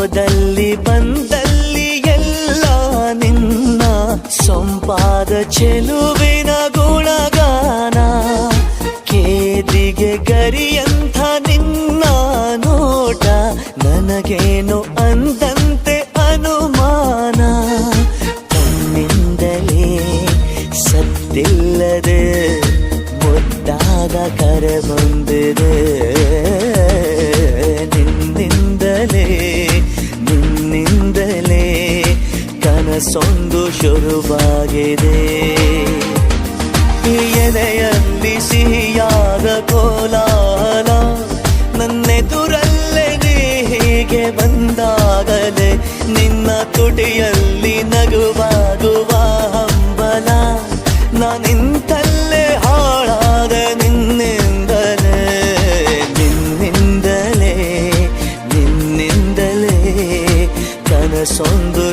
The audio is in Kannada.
ಹೋದಲ್ಲಿ ಬಂದಲ್ಲಿ ಎಲ್ಲ ನಿನ್ನ ಸೊಂಪಾದ ಚೆಲುವಿನ ಗುಣಗಾನ. ಕೇದಿಗೆ ಗರಿಯಂಥ ನಿನ್ನ ನೋಟ ನನಗೇನು ಅಂದಂತೆ ಅನುಮಾನ. ತನ್ನಿಂದಲೇ ಸತ್ತಿಲ್ಲದೆ ಮುದ್ದಾದ ಕರೆ ಬಂದಿದೆ. ನಿನ್ನಿಂದಲೇ ಕನಸೊಂದು ಶುರುವಾಗಿದೆ. ಎದೆಯಲ್ಲಿ ಸಿಹಿಯಾದ ಕೋಲಾಹಲ ನನ್ನೆದುರಲ್ಲೇ ನೀ ಹೀಗೆ ಬಂದಾಗಲೇ ನಿನ್ನ ತುಟಿಯಲ್ಲಿ ನಗುವಾಗುವ ಹಂಬಲ. ನಾನಿಂತಲ್ಲೇ ಹಾಳಾದ ನಿನ್ನಿಂದಲೇ ಕನಸೊಂದು